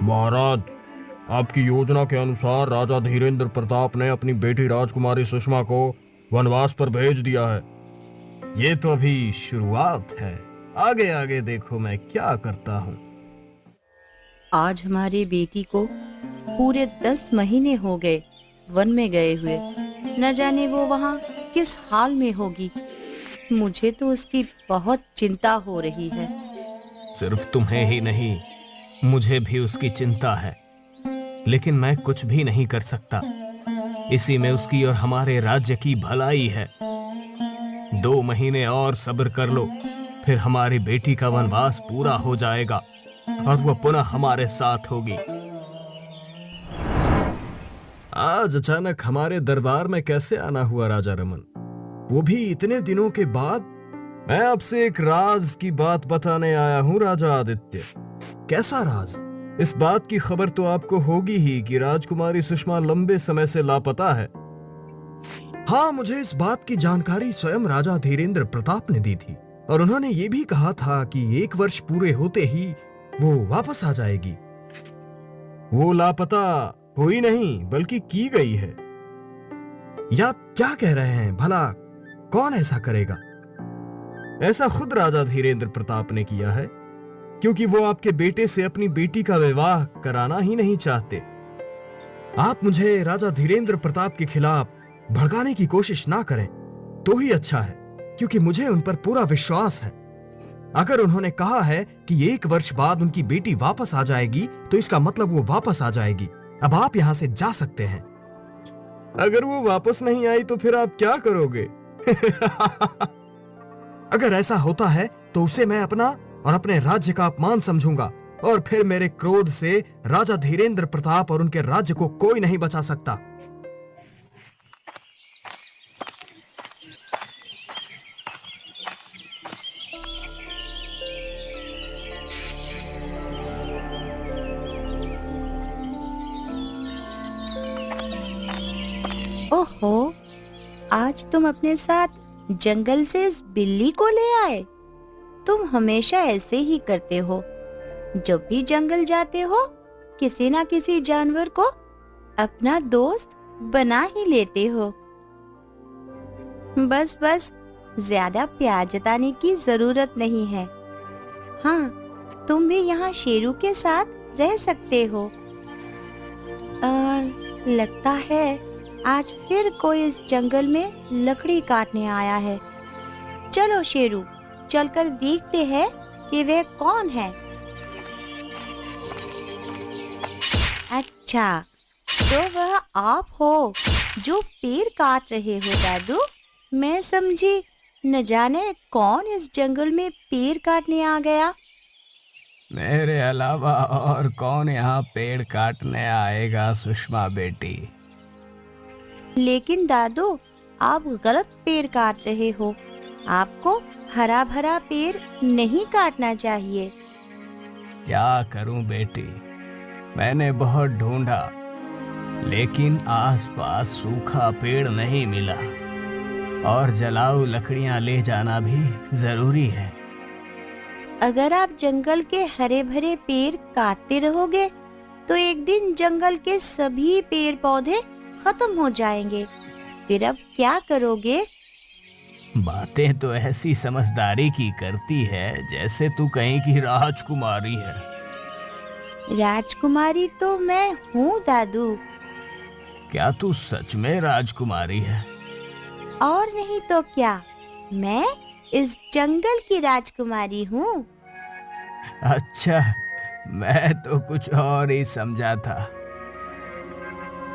महाराज, आपकी योजना के अनुसार राजा धीरेन्द्र प्रताप ने अपनी बेटी राजकुमारी सुषमा को वनवास पर भेज दिया है। ये तो अभी शुरुआत है, आगे आगे देखो मैं क्या करता हूँ। आज हमारी बेटी को पूरे 10 महीने हो गए वन में गए हुए। न जाने वो वहाँ किस हाल में होगी। मुझे तो उसकी बहुत चिंता हो रही है। सिर्फ तुम्हें ही नहीं, मुझे भी उसकी चिंता है, लेकिन मैं कुछ भी नहीं कर सकता। इसी में उसकी और हमारे राज्य की भलाई है। 2 महीने और सब्र कर लो, फिर हमारी बेटी का वनवास पूरा हो जाएगा और वह पुनः हमारे साथ होगी। आज अचानक हमारे दरबार में कैसे आना हुआ राजा रमन, वो भी इतने दिनों के बाद? मैं आपसे एक राज की बात बताने आया हूँ राजा आदित्य। कैसा राज? इस बात की खबर तो आपको होगी ही कि राजकुमारी सुषमा लंबे समय से लापता है। हाँ, मुझे इस बात की जानकारी स्वयं राजा धीरेन्द्र प्रताप ने दी थी और उन्होंने ये भी कहा था कि 1 वर्ष पूरे होते ही वो वापस आ जाएगी। वो लापता हुई नहीं बल्कि की गई है। या क्या कह रहे हैं? भला कौन ऐसा करेगा? ऐसा खुद राजा धीरेन्द्र प्रताप ने किया है, क्योंकि वो आपके बेटे से अपनी बेटी का विवाह कराना ही नहीं चाहते। आप मुझे राजा धीरेन्द्र प्रताप के खिलाफ भड़काने की कोशिश ना करें तो ही अच्छा है, क्योंकि मुझे उन पर पूरा विश्वास है। अगर उन्होंने कहा है कि 1 वर्ष बाद उनकी बेटी वापस आ जाएगी, तो इसका मतलब वो वापस आ जाएगी। अब आप यहां से जा सकते हैं। अगर वो वापस नहीं आई तो फिर आप क्या करोगे? अगर ऐसा होता है तो उसे मैं अपना और अपने राज्य का अपमान समझूंगा, और फिर मेरे क्रोध से राजा धीरेन्द्र प्रताप और उनके राज्य को कोई नहीं बचा सकता। ओहो, आज तुम अपने साथ जंगल से इस बिल्ली को ले आए। तुम हमेशा ऐसे ही करते हो। जब भी जंगल जाते हो, किसी ना किसी जानवर को अपना दोस्त बना ही लेते हो। बस बस, ज्यादा प्यार जताने की जरूरत नहीं है। हाँ, तुम भी यहाँ शेरू के साथ रह सकते हो। लगता है आज फिर कोई इस जंगल में लकड़ी काटने आया है। चलो शेरू, चलकर देखते हैं कि वह कौन है। अच्छा, तो वह आप हो जो पेड़ काट रहे हो दादू। मैं समझी न जाने कौन इस जंगल में पेड़ काटने आ गया। मेरे अलावा और कौन यहाँ पेड़ काटने आएगा सुषमा बेटी? लेकिन दादू, आप गलत पेड़ काट रहे हो। आपको हरा भरा पेड़ नहीं काटना चाहिए। क्या करूं बेटी, मैंने बहुत ढूंढा, लेकिन आसपास सूखा पेड़ नहीं मिला, और जलाऊ लकड़ियां ले जाना भी जरूरी है। अगर आप जंगल के हरे भरे पेड़ काटते रहोगे, तो एक दिन जंगल के सभी पेड़ पौधे खत्म हो जाएंगे। फिर अब क्या करोगे? बातें तो ऐसी समझदारी की करती है जैसे तू कहीं की राजकुमारी है। राजकुमारी तो मैं हूँ दादू। क्या तू सच में राजकुमारी है? और नहीं तो क्या, मैं इस जंगल की राजकुमारी हूँ। अच्छा, मैं तो कुछ और ही समझा था।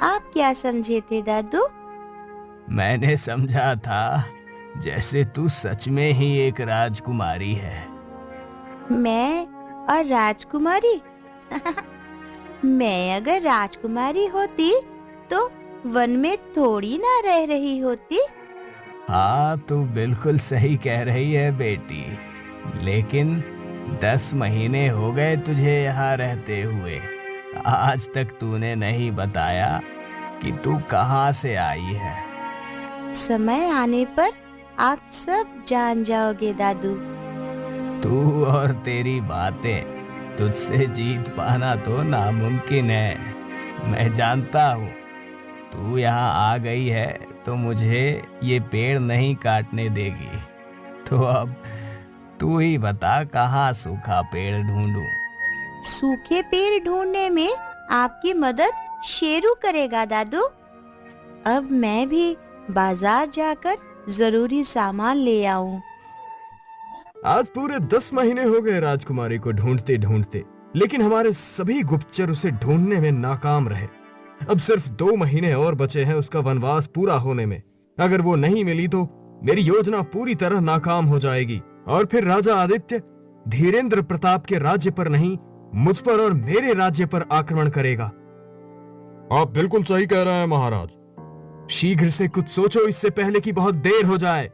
आप क्या समझे थे दादू? मैंने समझा था जैसे तू सच में ही एक राजकुमारी है। मैं और राजकुमारी? मैं अगर राजकुमारी होती तो वन में थोड़ी ना रह रही होती। हाँ, तू बिल्कुल सही कह रही है बेटी, लेकिन 10 महीने हो गए तुझे यहाँ रहते हुए। आज तक तूने नहीं बताया कि तू कहाँ से आई है। समय आने पर आप सब जान जाओगे दादू। तू और तेरी बातें, तुझसे जीत पाना तो नामुमकिन है। मैं जानता हूँ तू यहाँ आ गई है तो मुझे ये पेड़ नहीं काटने देगी। तो अब तू ही बता कहाँ सूखा पेड़ ढूंढूं? सूखे पेड़ ढूंढने में आपकी मदद शेरू करेगा दादू। अब मैं भी बाजार जाकर जरूरी सामान ले आऊं। आज पूरे 10 महीने हो गए राजकुमारी को ढूंढते ढूंढते, लेकिन हमारे सभी गुप्तचर उसे ढूंढने में नाकाम रहे। अब सिर्फ 2 महीने और बचे हैं उसका वनवास पूरा होने में। अगर वो नहीं मिली तो मेरी योजना पूरी तरह नाकाम हो जाएगी और फिर राजा आदित्य धीरेन्द्र प्रताप के राज्य पर नहीं, मुझ पर और मेरे राज्य पर आक्रमण करेगा। आप बिल्कुल सही कह रहे हैं महाराज। शीघ्र से कुछ सोचो इससे पहले कि बहुत देर हो जाए।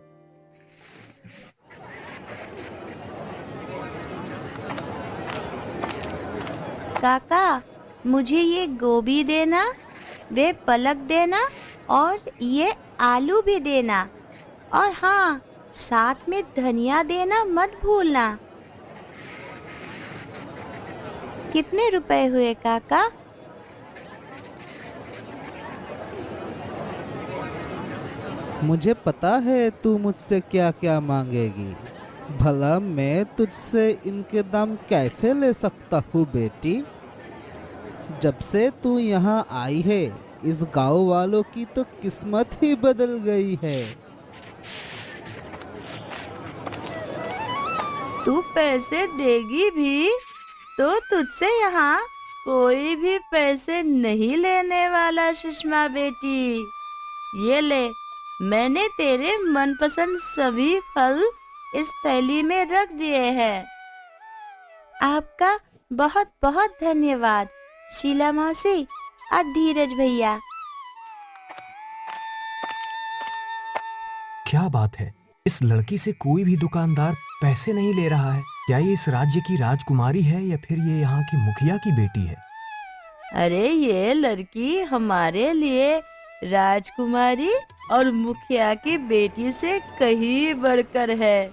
काका, मुझे ये गोभी देना, वे पलक देना और ये आलू भी देना। और हाँ, साथ में धनिया देना मत भूलना। कितने रुपए हुए काका? मुझे पता है तू मुझसे क्या क्या मांगेगी। भला मैं तुझसे इनके दाम कैसे ले सकता हूँ बेटी? जब से तू यहाँ आई है इस गांव वालों की तो किस्मत ही बदल गई है। तू पैसे देगी भी तो तुझसे यहाँ कोई भी पैसे नहीं लेने वाला सुषमा बेटी। ये ले, मैंने तेरे मनपसंद सभी फल इस थैली में रख दिए हैं। आपका बहुत बहुत धन्यवाद शीला मौसी और धीरज भैया। क्या बात है, इस लड़की से कोई भी दुकानदार पैसे नहीं ले रहा है। क्या ये इस राज्य की राजकुमारी है या फिर ये यहाँ की मुखिया की बेटी है? अरे ये लड़की हमारे लिए राजकुमारी और मुखिया की बेटी से कहीं बढ़कर है।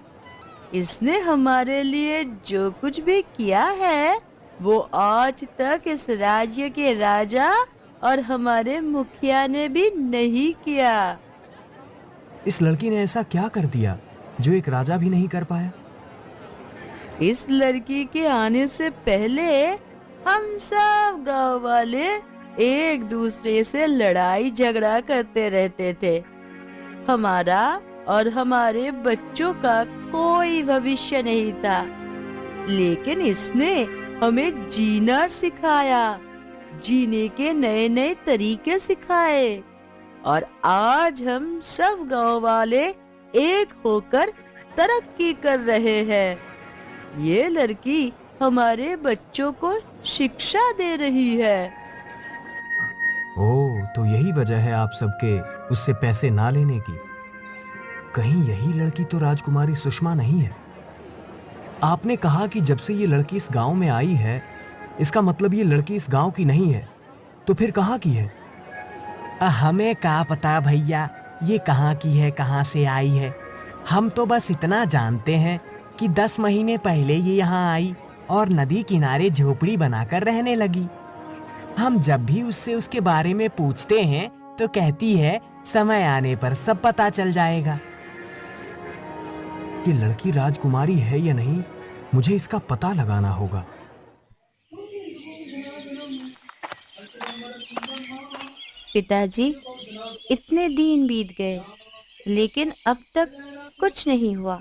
इसने हमारे लिए जो कुछ भी किया है वो आज तक इस राज्य के राजा और हमारे मुखिया ने भी नहीं किया। इस लड़की ने ऐसा क्या कर दिया जो एक राजा भी नहीं कर पाया? इस लड़की के आने से पहले हम सब गांव वाले एक दूसरे से लड़ाई झगड़ा करते रहते थे। हमारा और हमारे बच्चों का कोई भविष्य नहीं था, लेकिन इसने हमें जीना सिखाया, जीने के नए नए तरीके सिखाए और आज हम सब गांव वाले एक होकर तरक्की कर रहे हैं। ये लड़की हमारे बच्चों को शिक्षा दे रही है। ओह, तो यही वजह है आप सबके उससे पैसे ना लेने की। कहीं यही लड़की तो राजकुमारी सुषमा नहीं है? आपने कहा कि जब से ये लड़की इस गांव में आई है, इसका मतलब ये लड़की इस गांव की नहीं है। तो फिर कहाँ की है? हमें क्या पता भैया, ये कहाँ की है, कहाँ से आई है। हम तो बस इतना जानते हैं कि 10 महीने पहले ये यहाँ आई और नदी किनारे झोपड़ी बनाकर रहने लगी। हम जब भी उससे उसके बारे में पूछते हैं तो कहती है समय आने पर सब पता चल जाएगा। ये लड़की राजकुमारी है या नहीं, मुझे इसका पता लगाना होगा। पिताजी, इतने दिन बीत गए लेकिन अब तक कुछ नहीं हुआ।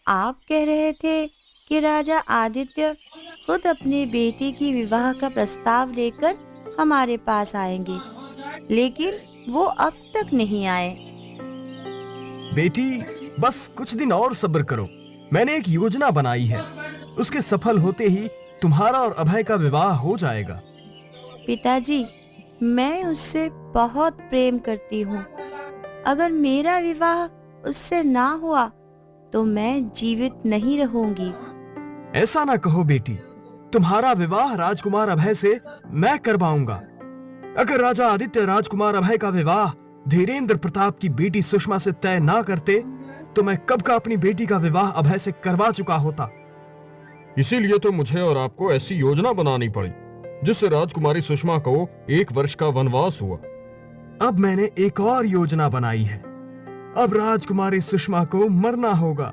आप कह रहे थे कि राजा आदित्य खुद अपनी बेटी की विवाह का प्रस्ताव लेकर हमारे पास आएंगे, लेकिन वो अब तक नहीं आए। बेटी, बस कुछ दिन और सब्र करो। मैंने एक योजना बनाई है, उसके सफल होते ही तुम्हारा और अभय का विवाह हो जाएगा। पिताजी, मैं उससे बहुत प्रेम करती हूँ। अगर मेरा विवाह उससे ना हुआ तो मैं जीवित नहीं रहूंगी। ऐसा ना कहो बेटी, तुम्हारा विवाह राजकुमार अभय से मैं करवाऊंगा। अगर राजा आदित्य राजकुमार अभय का विवाह धीरेन्द्र प्रताप की बेटी सुषमा से तय ना करते तो मैं कब का अपनी बेटी का विवाह अभय से करवा चुका होता। इसीलिए तो मुझे और आपको ऐसी योजना बनानी पड़ी जिससे राजकुमारी सुषमा को 1 वर्ष का वनवास हुआ। अब मैंने एक और योजना बनाई है। अब राजकुमारी सुषमा को मरना होगा।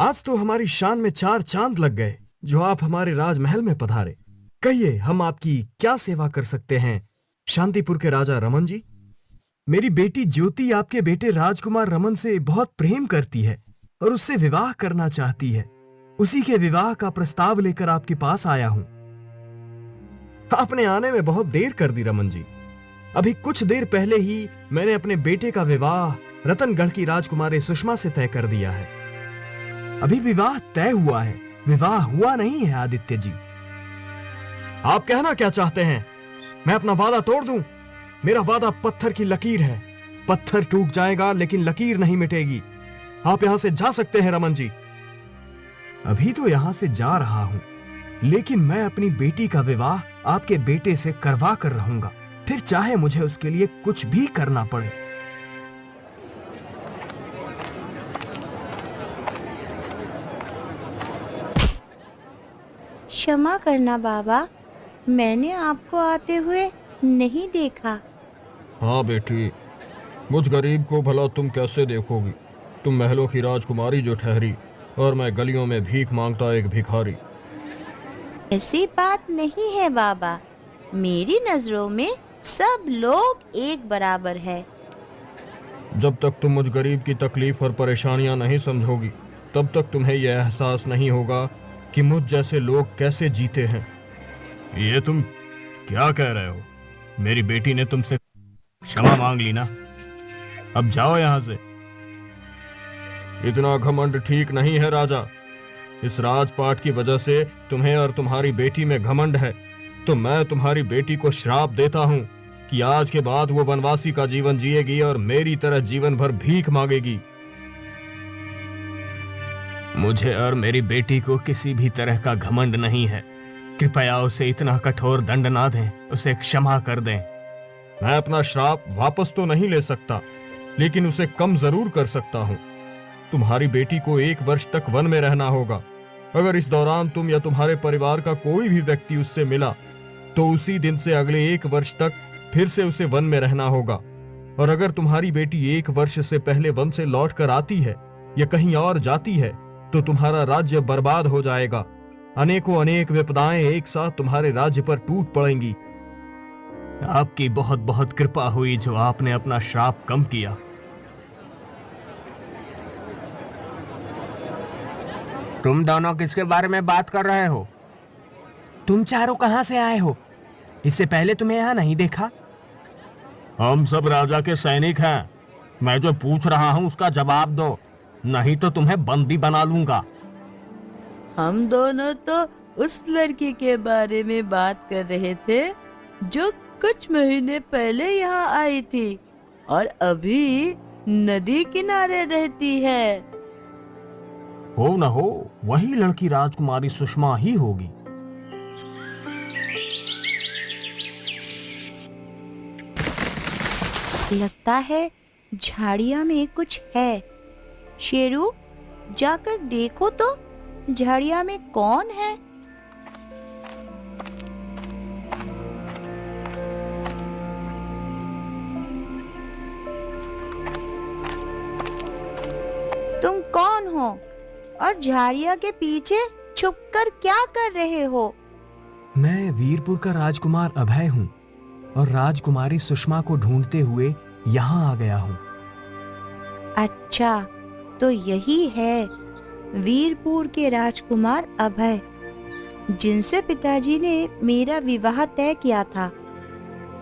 आज तो हमारी शान में 4 चांद लग गए जो आप हमारे राजमहल में पधारे। कहिए, हम आपकी क्या सेवा कर सकते हैं शांतिपुर के राजा रमन जी? मेरी बेटी ज्योति आपके बेटे राजकुमार रमन से बहुत प्रेम करती है और उससे विवाह करना चाहती है। उसी के विवाह का प्रस्ताव लेकर आपके पास आया हूं। आपने आने में बहुत देर कर दी रमन जी। अभी कुछ देर पहले ही मैंने अपने बेटे का विवाह रतनगढ़ की राजकुमारी सुषमा से तय कर दिया है। अभी विवाह तय हुआ है, विवाह हुआ नहीं है आदित्य जी। आप कहना क्या चाहते हैं? मैं अपना वादा तोड़ दूं? मेरा वादा पत्थर की लकीर है। पत्थर टूट जाएगा लेकिन लकीर नहीं मिटेगी। आप यहां से जा सकते हैं रमन जी। अभी तो यहां से जा रहा हूं, लेकिन मैं अपनी बेटी का विवाह आपके बेटे से करवा कर रहूंगा, फिर चाहे मुझे उसके लिए कुछ भी करना पड़े। क्षमा करना बाबा, मैंने आपको आते हुए नहीं देखा। हाँ बेटी, मुझ गरीब को भला तुम कैसे देखोगी? तुम महलों की राजकुमारी जो ठहरी और मैं गलियों में भीख मांगता एक भिखारी। ऐसी बात नहीं है बाबा, मेरी नजरों में सब लोग एक बराबर है। जब तक तुम मुझ गरीब की तकलीफ और परेशानियां नहीं समझोगी तब तक तुम्हें यह एहसास नहीं होगा कि मुझ जैसे लोग कैसे जीते हैं। ये तुम क्या कह रहे हो? मेरी बेटी ने तुमसे क्षमा मांग ली ना, अब जाओ यहां से। इतना घमंड ठीक नहीं है राजा। इस राजपाट की वजह से तुम्हें और तुम्हारी बेटी में घमंड है, तो मैं तुम्हारी बेटी को श्राप देता हूं कि आज के बाद वो वनवासी का जीवन जिएगी और मेरी तरह जीवन भर भीख मांगेगी। मुझे और मेरी बेटी को किसी भी तरह का घमंड नहीं है। कृपया उसे इतना कठोर दंड ना दें, उसे क्षमा कर दें। मैं अपना श्राप वापस तो नहीं ले सकता, लेकिन उसे कम जरूर कर सकता हूं। तुम्हारी बेटी को 1 वर्ष तक वन में रहना होगा। अगर इस दौरान तुम या तुम्हारे परिवार का कोई भी व्यक्ति उससे मिला तो उसी दिन से अगले 1 वर्ष तक फिर से उसे वन में रहना होगा। और अगर तुम्हारी बेटी 1 वर्ष से पहले वन से लौट कर आती है या कहीं और जाती है तो तुम्हारा राज्य बर्बाद हो जाएगा। अनेकों अनेक विपदाएं एक साथ तुम्हारे राज्य पर टूट पड़ेंगी। आपकी बहुत बहुत कृपा हुई जो आपने अपना श्राप कम किया। तुम दोनों किसके बारे में बात कर रहे हो? तुम चारों कहां से आए हो? इससे पहले तुम्हें यहां नहीं देखा। हम सब राजा के सैनिक हैं। मैं जो पूछ रहा हूं उसका जवाब दो, नहीं तो तुम्हें बंदी बना लूंगा। हम दोनों तो उस लड़की के बारे में बात कर रहे थे जो कुछ महीने पहले यहाँ आई थी और अभी नदी किनारे रहती है। हो न हो वही लड़की राजकुमारी सुषमा ही होगी। लगता है झाड़ियां में कुछ है। शेरू, जाकर देखो तो झाड़ियां में कौन है। तुम कौन हो और झाड़ियां के पीछे छुपकर क्या कर रहे हो? मैं वीरपुर का राजकुमार अभय हूँ और राजकुमारी सुषमा को ढूंढते हुए यहाँ आ गया हूँ। अच्छा, तो यही है वीरपुर के राजकुमार अभय, जिनसे पिताजी ने मेरा विवाह तय किया था।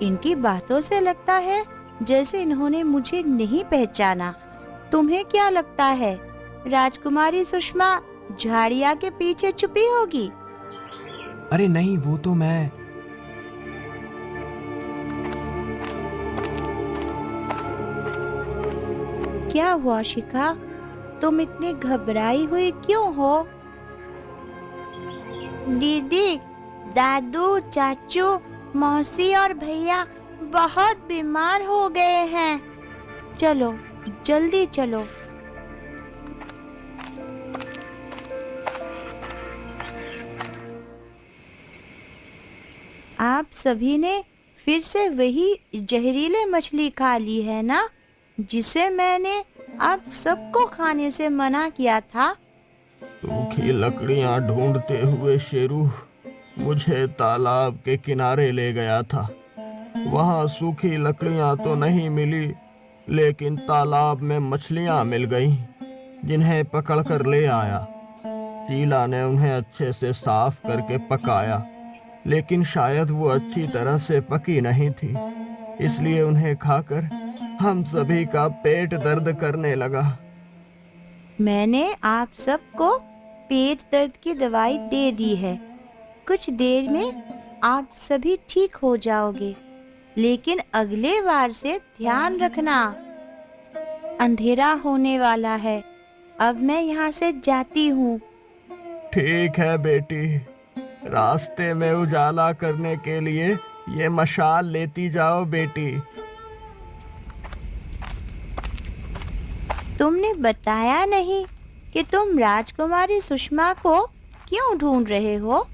इनकी बातों से लगता है जैसे इन्होंने मुझे नहीं पहचाना। तुम्हें क्या लगता है राजकुमारी सुषमा झाड़िया के पीछे छुपी होगी? अरे नहीं, वो तो मैं। क्या हुआ शिखा, तुम इतनी घबराई हुई क्यों हो? दीदी, दादू, चाचू, मौसी और भैया बहुत बीमार हो गए हैं। चलो जल्दी चलो, आप सभी ने फिर से वही जहरीले मछली खा ली है ना, जिसे मैंने आप सबको खाने से मना किया था। सूखी लकड़ियां ढूंढते हुए शेरू मुझे तालाब के किनारे ले गया था। वहां सूखी लकड़ियां तो नहीं मिली, लेकिन तालाब में मछलियां मिल गईं, जिन्हें पकड़कर ले आया। शीला ने उन्हें अच्छे से साफ करके पकाया, लेकिन शायद वो अच्छी तरह से पकी नहीं थी, इसलिए उन्हें खाकर हम सभी का पेट दर्द करने लगा। मैंने आप सबको पेट दर्द की दवाई दे दी है। कुछ देर में आप सभी ठीक हो जाओगे, लेकिन अगले बार से ध्यान रखना। अंधेरा होने वाला है, अब मैं यहाँ से जाती हूँ। ठीक है बेटी, रास्ते में उजाला करने के लिए ये मशाल लेती जाओ बेटी। तुमने बताया नहीं कि तुम राजकुमारी सुषमा को क्यों ढूंढ रहे हो?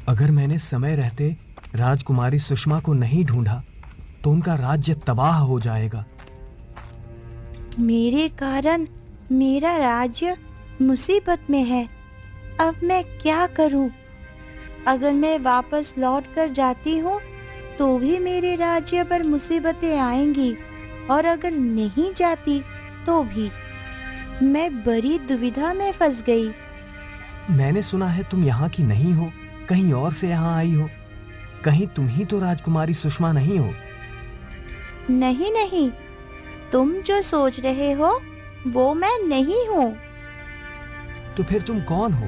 अगर मैंने समय रहते राजकुमारी सुषमा को नहीं ढूंढा तो उनका राज्य तबाह हो जाएगा। मेरे कारण मेरा राज्य मुसीबत में है। अब मैं क्या करूं? अगर मैं वापस लौट कर जाती हूँ तो भी मेरे राज्य पर मुसीबतें आएंगी, और अगर नहीं जाती तो भी। मैं बड़ी दुविधा में फंस गई। मैंने सुना है तुम यहाँ की नहीं हो, कहीं और से यहाँ आई हो। कहीं तुम ही तो राजकुमारी सुषमा नहीं हो? नहीं नहीं, तुम जो सोच रहे हो वो मैं नहीं हूँ। तो फिर तुम कौन हो?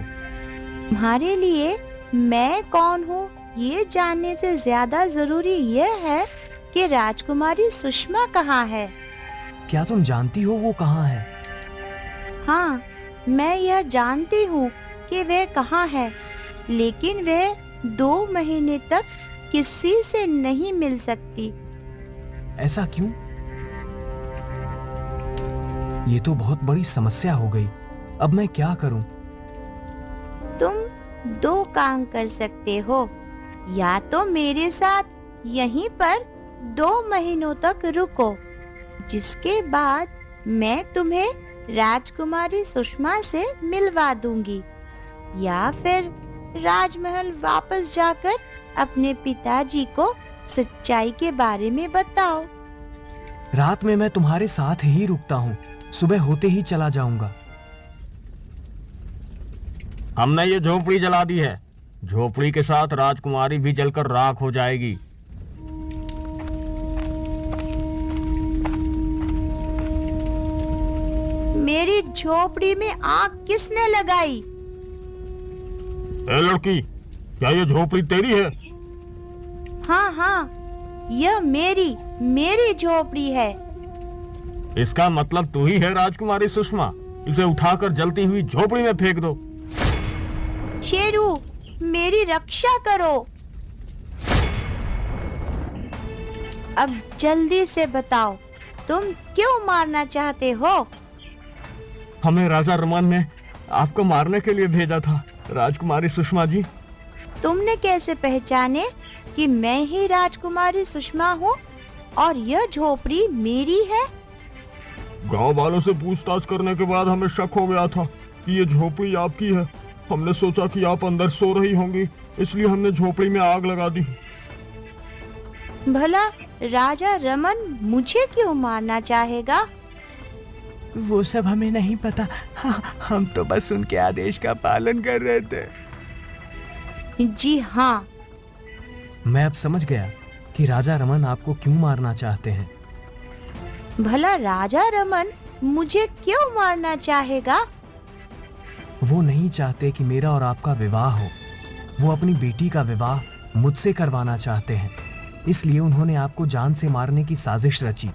तुम्हारे लिए मैं कौन हूँ ये जानने से ज्यादा जरूरी यह है कि राजकुमारी सुषमा कहाँ है। क्या तुम जानती हो वो कहाँ है? हाँ, मैं यह जानती हूँ कि वह कहाँ है, लेकिन वह 2 महीने तक किसी से नहीं मिल सकती। ऐसा क्यों? ये तो बहुत बड़ी समस्या हो गई। अब मैं क्या करूं? तुम 2 काम कर सकते हो। या तो मेरे साथ यहीं पर 2 महीनों तक रुको, जिसके बाद मैं तुम्हें राजकुमारी सुषमा से मिलवा दूंगी, या फिर राजमहल वापस जाकर अपने पिताजी को सच्चाई के बारे में बताओ। रात में मैं तुम्हारे साथ ही रुकता हूँ, सुबह होते ही चला जाऊंगा। हमने ये झोपड़ी जला दी है। झोपड़ी के साथ राजकुमारी भी जलकर राख हो जाएगी। मेरी झोपड़ी में आग किसने लगाई? ए लड़की, क्या ये झोपड़ी तेरी है? हाँ हाँ, यह मेरी झोपड़ी है। इसका मतलब तू ही है राजकुमारी सुषमा। इसे उठाकर जलती हुई झोपड़ी में फेंक दो। शेरू, मेरी रक्षा करो। अब जल्दी से बताओ, तुम क्यों मारना चाहते हो? हमें राजा रमन ने आपको मारने के लिए भेजा था, राजकुमारी सुषमा जी। तुमने कैसे पहचाने कि मैं ही राजकुमारी सुषमा हूँ और यह झोपड़ी मेरी है? गांव वालों से पूछताछ करने के बाद हमें शक हो गया था कि ये झोपड़ी आपकी है। हमने सोचा कि आप अंदर सो रही होंगी, इसलिए हमने झोपड़ी में आग लगा दी। भला राजा रमन मुझे क्यों मारना चाहेगा? वो सब हमें नहीं पता। हाँ, हम तो बस उनके आदेश का पालन कर रहे थे। जी हाँ। मैं अब समझ गया कि राजा रमन आपको क्यों मारना चाहते हैं। भला राजा रमन मुझे क्यों मारना चाहेगा? वो नहीं चाहते कि मेरा और आपका विवाह हो। वो अपनी बेटी का विवाह मुझसे करवाना चाहते हैं, इसलिए उन्होंने आपको जान से मारने की साजिश रची।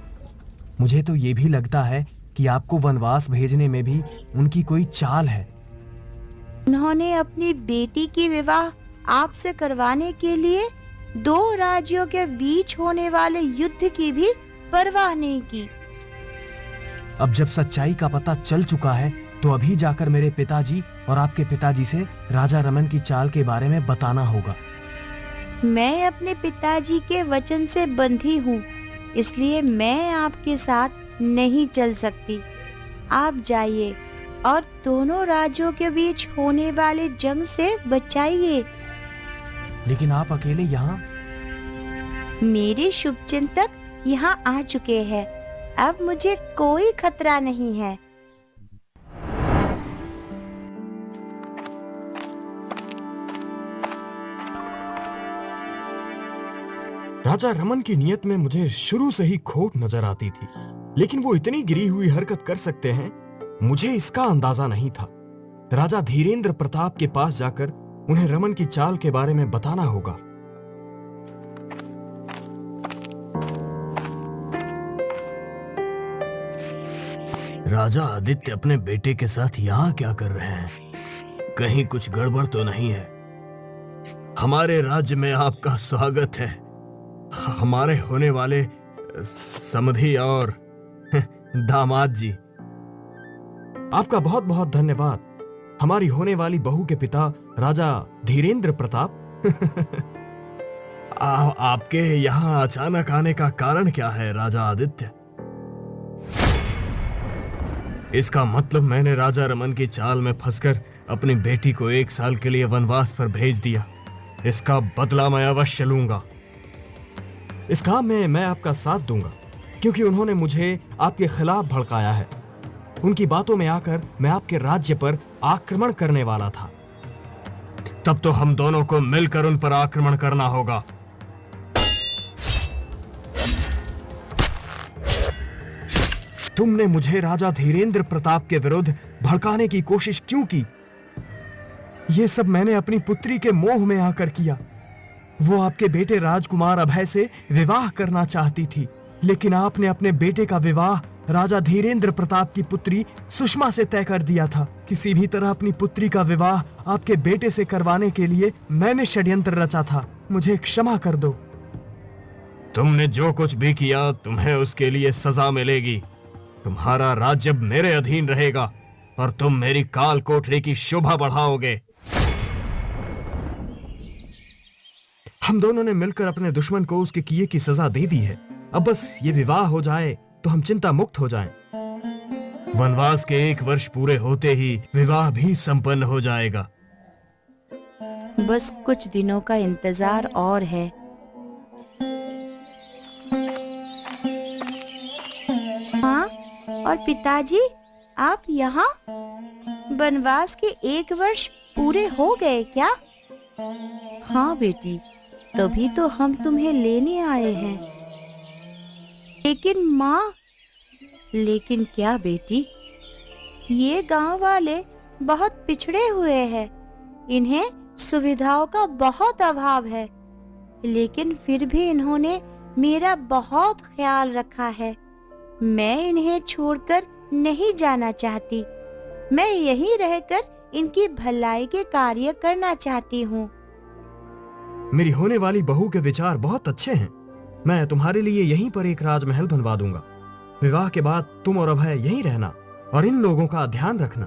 मुझे तो ये भी लगता है कि आपको वनवास भेजने में भी उनकी कोई चाल है। उन्होंने अपनी बेटी की विवाह आपसे करवाने के लिए 2 राज्यों के बीच होने वाले युद्ध की भी परवाह नहीं की। अब जब सच्चाई का पता चल चुका है तो अभी जाकर मेरे पिताजी और आपके पिताजी से राजा रमन की चाल के बारे में बताना होगा। मैं अपने पिताजी के वचन से बंधी हूँ, इसलिए मैं आपके साथ नहीं चल सकती। आप जाइए और दोनों राज्यों के बीच होने वाले जंग से बचाइए। लेकिन आप अकेले यहाँ? मेरे शुभचिंतक यहाँ आ चुके हैं। अब मुझे कोई खतरा नहीं है। राजा रमन की नीयत में मुझे शुरू से ही खोट नजर आती थी, लेकिन वो इतनी गिरी हुई हरकत कर सकते हैं, मुझे इसका अंदाजा नहीं था। राजा धीरेन्द्र प्रताप के पास जाकर उन्हें रमन की चाल के बारे में बताना होगा। राजा आदित्य अपने बेटे के साथ यहाँ क्या कर रहे हैं? कहीं कुछ गड़बड़ तो नहीं है? हमारे राज्य में आपका स्वागत है, हमारे होने वाले समधी और दामाद जी। आपका बहुत बहुत धन्यवाद, हमारी होने वाली बहू के पिता राजा धीरेन्द्र प्रताप। आपके यहाँ अचानक आने का कारण क्या है राजा आदित्य? इसका मतलब मैंने राजा रमन की चाल में फंसकर अपनी बेटी को 1 साल के लिए वनवास पर भेज दिया। इसका बदला मैं अवश्य लूंगा। इस काम में मैं आपका साथ दूंगा, क्योंकि उन्होंने मुझे आपके खिलाफ भड़काया है। उनकी बातों में आकर मैं आपके राज्य पर आक्रमण करने वाला था। तब तो हम दोनों को मिलकर उन पर आक्रमण करना होगा। तुमने मुझे राजा धीरेन्द्र प्रताप के विरुद्ध भड़काने की कोशिश क्यों की? यह सब मैंने अपनी पुत्री के मोह में आकर किया। वो आपके बेटे राजकुमार अभय से विवाह करना चाहती थी, लेकिन आपने अपने बेटे का विवाह राजा धीरेन्द्र प्रताप की पुत्री सुषमा से तय कर दिया था। किसी भी तरह अपनी पुत्री का विवाह आपके बेटे से करवाने के लिए मैंने षड्यंत्र रचा था। मुझे क्षमा कर दो। तुमने जो कुछ भी किया, तुम्हें उसके लिए सजा मिलेगी। तुम्हारा राज्य अब मेरे अधीन रहेगा और तुम मेरी काल कोठरी की शोभा बढ़ाओगे। हम दोनों ने मिलकर अपने दुश्मन को उसके किए की सजा दे दी है। अब बस ये विवाह हो जाए तो हम चिंता मुक्त हो जाएं। वनवास के 1 वर्ष पूरे होते ही विवाह भी संपन्न हो जाएगा। बस कुछ दिनों का इंतजार और है। हाँ, और पिताजी, आप यहाँ? वनवास के 1 वर्ष पूरे हो गए क्या? हाँ बेटी, तभी तो हम तुम्हें लेने आए हैं। लेकिन माँ, लेकिन क्या बेटी? ये गांव वाले बहुत पिछड़े हुए हैं, इन्हें सुविधाओं का बहुत अभाव है, लेकिन फिर भी इन्होंने मेरा बहुत ख्याल रखा है। मैं इन्हें छोड़कर नहीं जाना चाहती। मैं यहीं रहकर इनकी भलाई के कार्य करना चाहती हूँ। मेरी होने वाली बहू के विचार बहुत अच्छे हैं। मैं तुम्हारे लिए यहीं पर एक राजमहल बनवा दूंगा। विवाह के बाद तुम और अभय यहीं रहना और इन लोगों का ध्यान रखना।